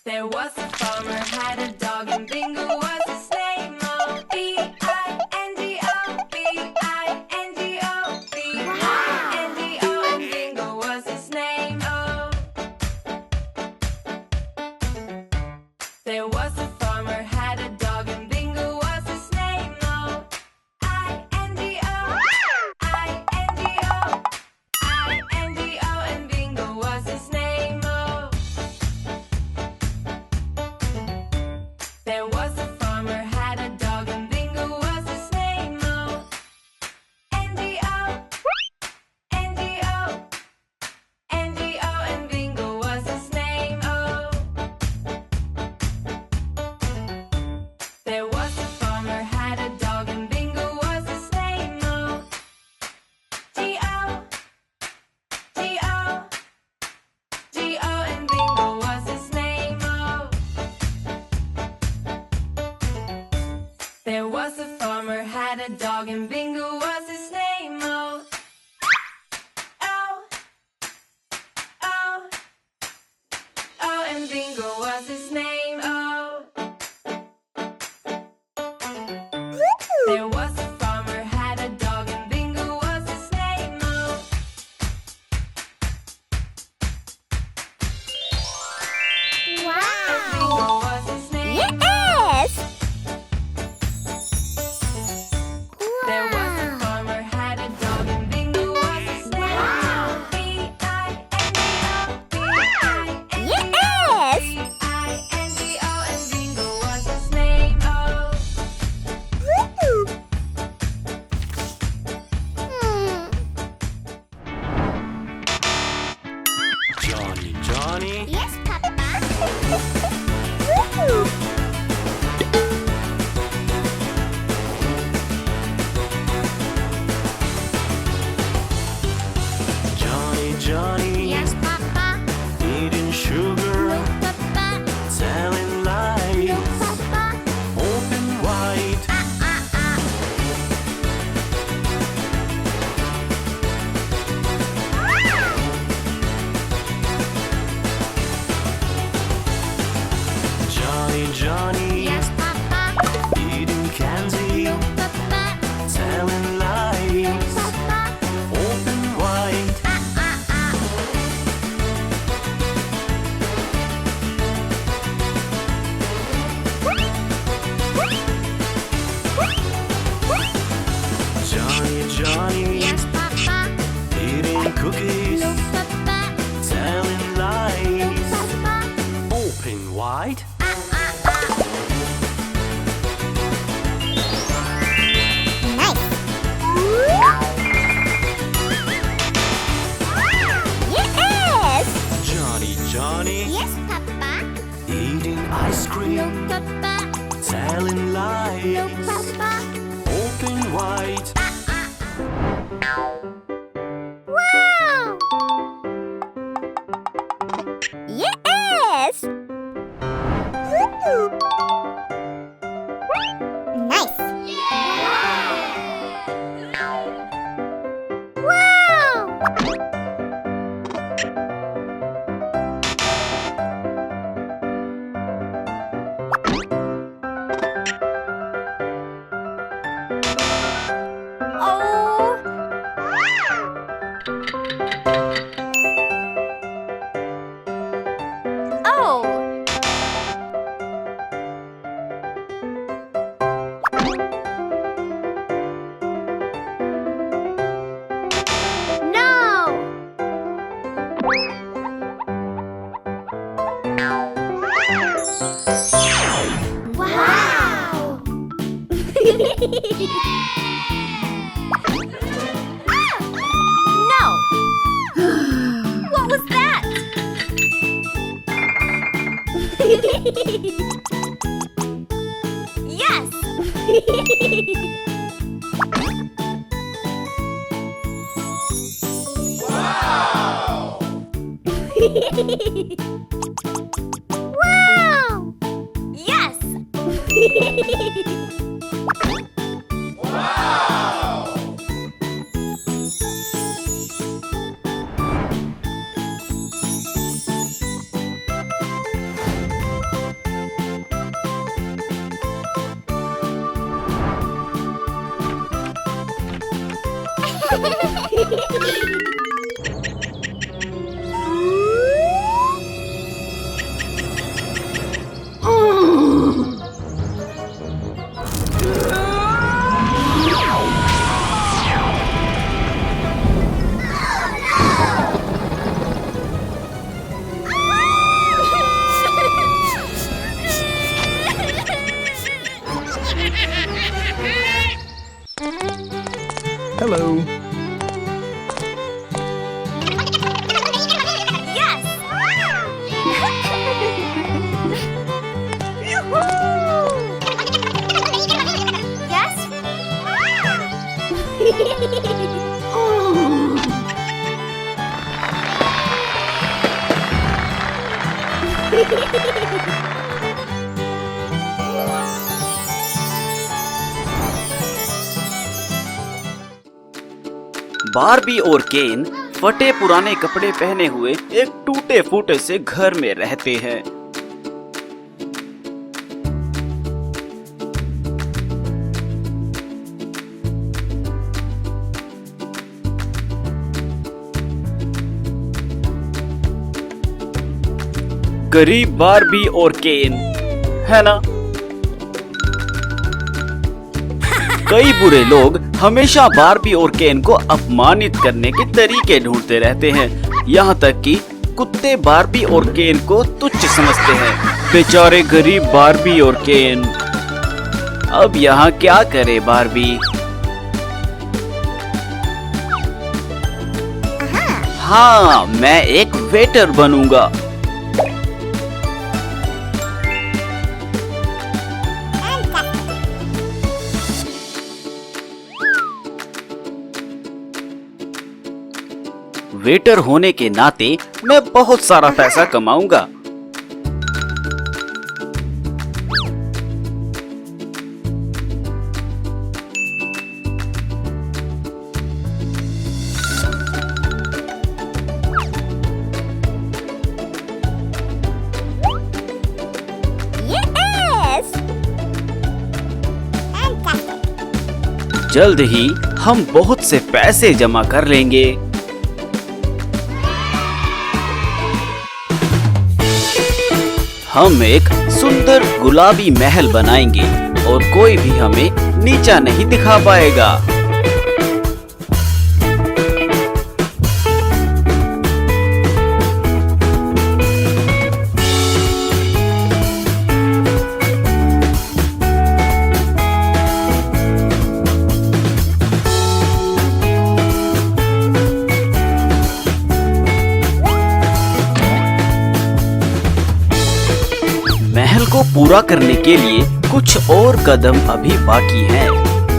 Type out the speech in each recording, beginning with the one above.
There was a farmer, had a dog, and Bingo was his name. Oh, B-I-N-G-O, B-I-N-G-O, B-I-N-G-O, and Bingo was his name. Oh, there was a farmer, had a dog, and Bingo was his name. Oh, I-N-G-O, I-N-G-O, I-N-G-O, and Bingo was his name. Oh. There was a farmer, had a dog, and Bingo was his name. Oh, N-G-O, N-G-O, N-G-O, and Bingo was his name. Oh, there was a farmer, had a dog, and Bingo was his name. Oh, G-O, G-O, G-O, and Bingo was his name. Oh. There was a farmer, had a dog, and Bingo was his name. Oh, oh, oh, oh, and Bingo was his name. Oh, there was a farmer, had a dog, and Bingo was his name. Oh, and Bingo was his name. Yes! There was a farmer, had a dog, and Bingo was his name. Wow. B-I-N-G-O, B-I-N-G-O, Yes! B-I-N-G-O, and Bingo was his name. Oh, Johnny, Johnny. Yes, Papa. Johnny, Johnny. Yes, Papa. Eating sugar, No, Papa. telling No, lies, Papa. open wide. Johnny, Johnny. Yes, Papa. Eating candy, No, Papa. telling lies, Papa. open wide. Johnny, Johnny. Yes, Papa. Eating cookies, No, Papa. telling lies, Papa. open wide. Nice. Yes! Johnny, Johnny. Yes, Papa. Eating ice No, cream, Papa. telling No, lies, Papa. open wide. Wow! Yes! Nice! Wow! No! What was that? Yes! Wow! Wow! Yes! Wow! Hello. Yes! Barbie और केन फटे पुराने कपड़े पहने हुए एक टूटे फूटे से घर में रहते हैं। गरीब बार्बी और केन, है ना? कई बुरे लोग हमेशा बार्बी और केन को अपमानित करने के तरीके ढूंढते रहते हैं। यहाँ तक कि कुत्ते बार्बी और केन को तुच्छ समझते हैं। बेचारे गरीब बार्बी और केन। अब यहाँ क्या करे बार्बी? हाँ, मैं एक वेटर बनूंगा। वेटर होने के नाते मैं बहुत सारा पैसा कमाऊंगा। Yes! जल्द ही हम बहुत से पैसे जमा कर लेंगे। हम एक सुंदर गुलाबी महल बनाएंगे और कोई भी हमें नीचा नहीं दिखा पाएगा। महल को पूरा करने के लिए कुछ और कदम अभी बाकी हैं।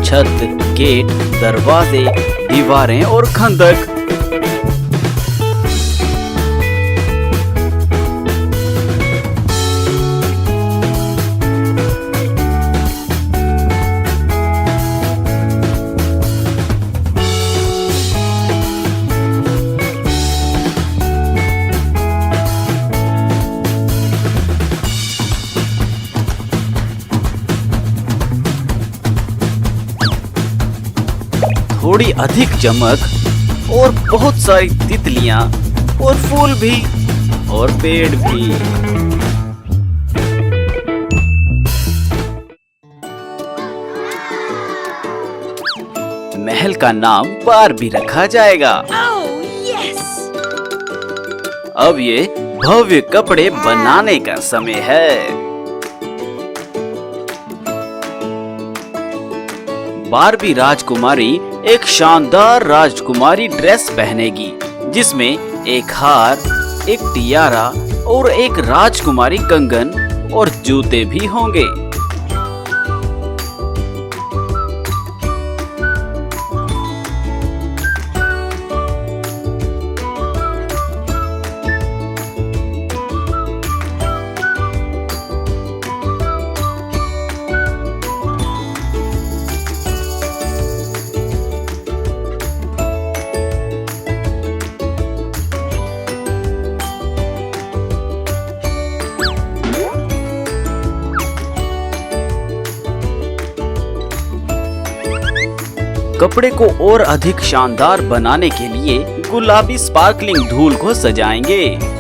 छत, गेट, दरवाजे, दीवारें और खंदक। थोड़ी अधिक चमक और बहुत सारी तितलियां और फूल भी और पेड़ भी। महल का नाम बार्बी रखा जाएगा। अब ये भव्य कपड़े बनाने का समय है। बारबी राजकुमारी एक शानदार राजकुमारी ड्रेस पहनेगी, जिसमें एक हार, एक टियारा और एक राजकुमारी कंगन और जूते भी होंगे। कपड़े को और अधिक शानदार बनाने के लिए गुलाबी स्पार्कलिंग धूल को सजाएंगे।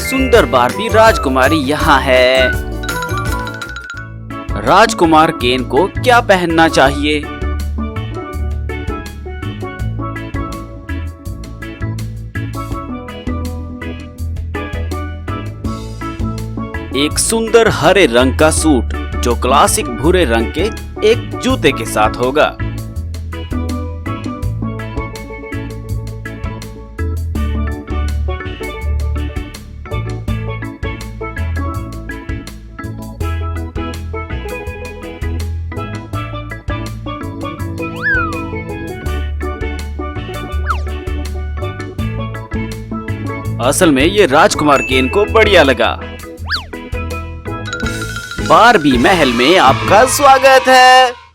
सुंदर बारबी राजकुमारी यहाँ है। राजकुमार केन को क्या पहनना चाहिए? एक सुंदर हरे रंग का सूट जो क्लासिक भूरे रंग के एक जूते के साथ होगा। असल में ये राजकुमार केन को बढ़िया लगा। बारबी महल में आपका स्वागत है।